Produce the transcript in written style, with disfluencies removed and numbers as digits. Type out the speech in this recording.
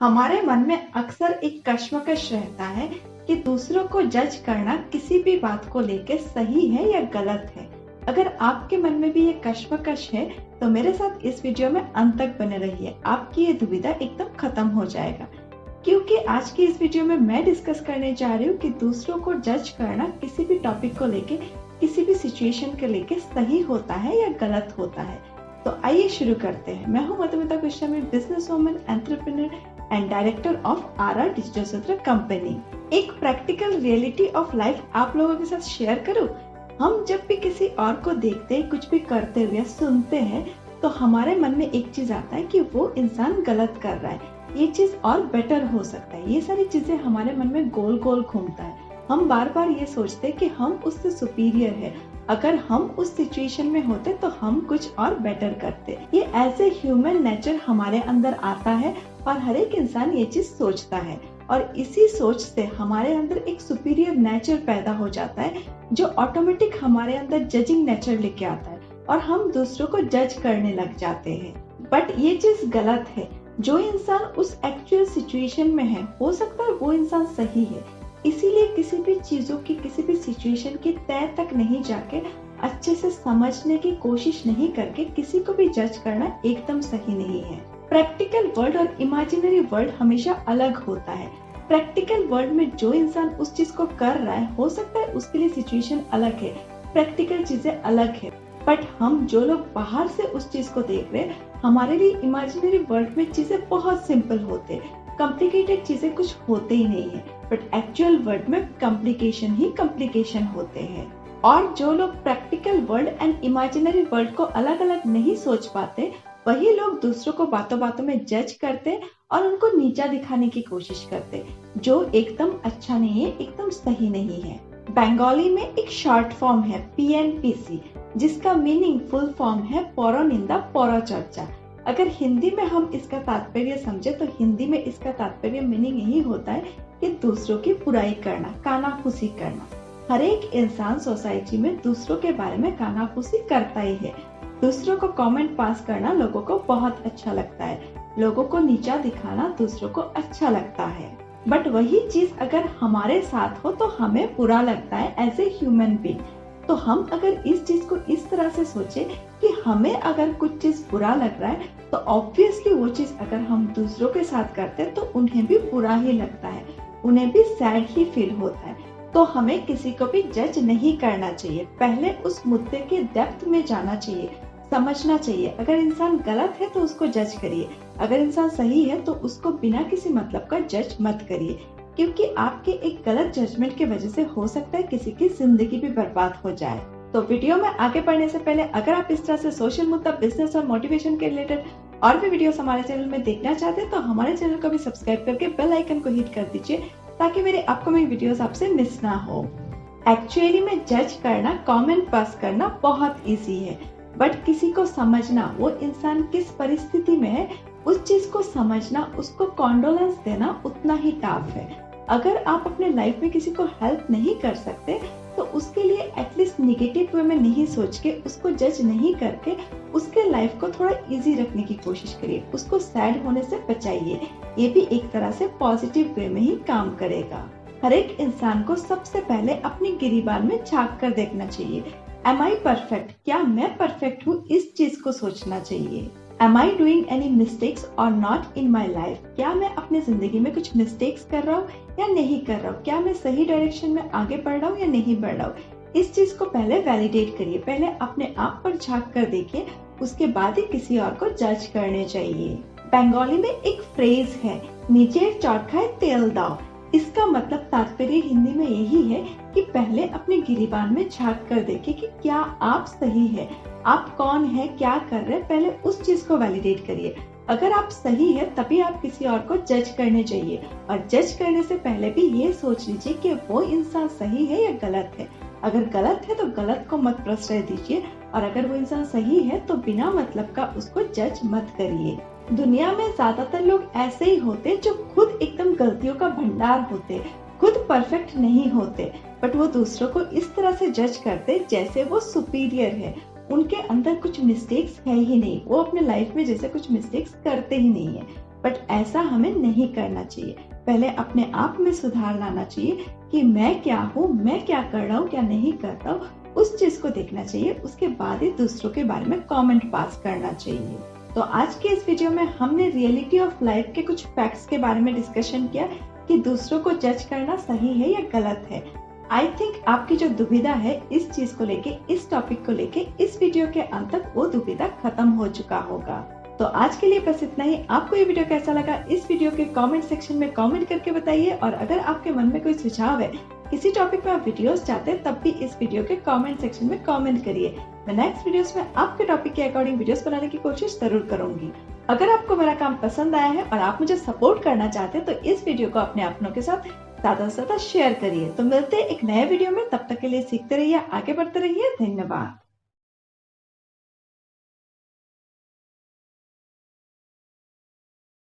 हमारे मन में अक्सर एक कश्मकश रहता है कि दूसरों को जज करना किसी भी बात को लेकर सही है या गलत है। अगर आपके मन में भी ये कश्मकश है तो मेरे साथ इस वीडियो में अंत तक बने रहिए। आपकी ये दुविधा एकदम खत्म हो जाएगा, क्योंकि आज की इस वीडियो में मैं डिस्कस करने जा रही हूँ कि दूसरों को जज करना किसी भी टॉपिक को लेके, किसी भी सिचुएशन को लेके सही होता है या गलत होता है। तो आइए शुरू करते हैं। मैं हूँ Madhumita Goswami, business woman, entrepreneur and director of our digital Sutra company. एक प्रैक्टिकल रियलिटी ऑफ लाइफ आप लोगों के साथ शेयर करूं। हम जब भी किसी और को देखते हैं, कुछ भी करते हुए सुनते हैं, तो हमारे मन में एक चीज आता है कि वो इंसान गलत कर रहा है, ये चीज और बेटर हो सकता है। ये सारी चीजें हमारे मन में गोल गोल घूमता है। हम बार बार ये सोचते हैं कि हम उससे सुपीरियर है, अगर हम उस सिचुएशन में होते तो हम कुछ और बेटर करते। ये एज ए ह्यूमन नेचर हमारे अंदर आता है और हर एक इंसान ये चीज सोचता है, और इसी सोच से हमारे अंदर एक सुपीरियर नेचर पैदा हो जाता है, जो ऑटोमेटिक हमारे अंदर जजिंग नेचर लेके आता है और हम दूसरों को जज करने लग जाते हैं। बट ये चीज गलत है। जो इंसान उस एक्चुअल सिचुएशन में है, हो सकता है वो इंसान सही है, इसीलिए किसी भी चीजों की, किसी भी सिचुएशन की तय तक नहीं जाके, अच्छे से समझने की कोशिश नहीं करके किसी को भी जज करना एकदम सही नहीं है। प्रैक्टिकल वर्ल्ड और इमेजिनरी वर्ल्ड हमेशा अलग होता है। प्रैक्टिकल वर्ल्ड में जो इंसान उस चीज को कर रहा है, हो सकता है उसके लिए सिचुएशन अलग है, प्रैक्टिकल चीजें अलग है। बट हम जो लोग बाहर से उस चीज को देख रहे हैं, हमारे लिए इमेजिनरी वर्ल्ड में चीजें बहुत सिंपल होते हैं, कॉम्प्लिकेटेड चीजें कुछ होते ही नहीं है। बट एक्चुअल वर्ल्ड में कॉम्प्लिकेशन ही कॉम्प्लिकेशन होते हैं। और जो लोग practical world and imaginary world को अलग अलग नहीं सोच पाते, वही लोग दूसरों को बातों बातों में जज करते और उनको नीचा दिखाने की कोशिश करते, जो एकदम अच्छा नहीं है, एकदम सही नहीं है। बंगाली में एक शॉर्ट फॉर्म है PNPC, जिसका मीनिंग फुल फॉर्म है परो निंदा परो चर्चा। अगर हिंदी में हम इसका तात्पर्य समझे तो हिंदी में इसका तात्पर्य मीनिंग यही होता है कि दूसरों की बुराई करना, कानाफूसी करना। हर एक इंसान सोसाइटी में दूसरों के बारे में कानाफूसी करता ही है। दूसरों को कमेंट पास करना लोगों को बहुत अच्छा लगता है, लोगों को नीचा दिखाना दूसरों को अच्छा लगता है। बट वही चीज अगर हमारे साथ हो तो हमें बुरा लगता है एज ए ह्यूमन बीइंग। तो हम अगर इस चीज को इस तरह से सोचे कि हमें अगर कुछ चीज बुरा लग रहा है, तो ऑब्वियसली वो चीज अगर हम दूसरों के साथ करते हैं तो उन्हें भी बुरा ही लगता है, उन्हें भी सैड ही फील होता है। तो हमें किसी को भी जज नहीं करना चाहिए, पहले उस मुद्दे के डेप्थ में जाना चाहिए, समझना चाहिए। अगर इंसान गलत है तो उसको जज करिए, अगर इंसान सही है तो उसको बिना किसी मतलब का जज मत करिए, क्योंकि आपके एक गलत जजमेंट की वजह से हो सकता है किसी की जिंदगी भी बर्बाद हो जाए। तो वीडियो में आगे बढ़ने से पहले अगर आप इस तरह से सोशल मुद्दा, बिजनेस और मोटिवेशन के रिलेटेड और भी वीडियोस हमारे चैनल में देखना चाहते हैं तो हमारे चैनल को भी सब्सक्राइब करके बेल आइकन को हिट कर दीजिए, ताकि मेरे अपकमिंग वीडियोस आपसे मिस ना हो। एक्चुअली में जज करना, कमेंट पास करना बहुत इजी है, बट किसी को समझना, वो इंसान किस परिस्थिति में है, उस चीज को समझना, उसको कॉन्डोलेंस देना उतना ही टफ है। अगर आप अपने लाइफ में किसी को हेल्प नहीं कर सकते तो उसके लिए एटलीस्ट निगेटिव वे में नहीं सोच के, उसको जज नहीं करके, उसके लाइफ को थोड़ा इजी रखने की कोशिश करिए, उसको सैड होने से बचाइए। ये भी एक तरह से पॉजिटिव वे में ही काम करेगा। हर एक इंसान को सबसे पहले अपनी गिरीबान में झांक कर देखना चाहिए। Am I perfect? क्या मैं परफेक्ट हूँ, इस चीज को सोचना चाहिए। Am I doing any mistakes or not in my life? क्या मैं अपनी जिंदगी में कुछ मिस्टेक्स कर रहा हूँ या नहीं कर रहा हूँ, क्या मैं सही डायरेक्शन में आगे बढ़ रहा हूँ या नहीं बढ़ रहा हूँ। इस चीज को पहले वैलिडेट करिए, पहले अपने आप पर झांक कर देखिए, उसके बाद ही किसी और को जज करने चाहिए। बंगाली में एक फ्रेज है, नीचे चौखाए तेल दाओ। इसका मतलब तात्पर्य हिंदी में यही है कि पहले अपने गिरीबान में झांक कर देखिए कि क्या आप सही है, आप कौन है, क्या कर रहे हैं, पहले उस चीज को वैलिडेट करिए। अगर आप सही है तभी आप किसी और को जज करने चाहिए, और जज करने से पहले भी ये सोच लीजिए कि वो इंसान सही है या गलत है। अगर गलत है तो गलत को मत प्रश्रय दीजिए, और अगर वो इंसान सही है तो बिना मतलब का उसको जज मत करिए। दुनिया में ज्यादातर लोग ऐसे ही होते जो खुद एकदम गलतियों का भंडार होते, खुद परफेक्ट नहीं होते, बट वो दूसरों को इस तरह से जज करते जैसे वो सुपीरियर है, उनके अंदर कुछ मिस्टेक्स है ही नहीं, वो अपने लाइफ में जैसे कुछ मिस्टेक्स करते ही नहीं है। बट ऐसा हमें नहीं करना चाहिए। पहले अपने आप में सुधार लाना चाहिए कि मैं क्या हूँ, मैं क्या कर रहा हूँ, क्या नहीं कर रहा हूँ, उस चीज को देखना चाहिए। उसके बाद ही दूसरों के बारे में कमेंट पास करना चाहिए। तो आज के इस वीडियो में हमने रियलिटी ऑफ लाइफ के कुछ फैक्ट्स के बारे में डिस्कशन किया कि दूसरों को जज करना सही है या गलत है। आई थिंक आपकी जो दुविधा है इस चीज को लेके, इस टॉपिक को लेके, इस वीडियो के अंत तक वो दुविधा खत्म हो चुका होगा। तो आज के लिए बस इतना ही। आपको ये वीडियो कैसा लगा इस वीडियो के कमेंट सेक्शन में कमेंट करके बताइए, और अगर आपके मन में कोई सुझाव है, किसी टॉपिक में आप वीडियोस चाहते हैं, तब भी इस वीडियो के कमेंट सेक्शन में कमेंट करिए। मैं नेक्स्ट वीडियोस में आपके टॉपिक के अकॉर्डिंग वीडियोस बनाने की कोशिश जरूर करूंगी। अगर आपको मेरा काम पसंद आया है और आप मुझे सपोर्ट करना चाहते हैं तो इस वीडियो को अपने अपनों के साथ ज्यादा से ज्यादा शेयर करिए। तो मिलते हैं एक नए वीडियो में, तब तक के लिए सीखते रहिए, आगे बढ़ते रहिए। धन्यवाद।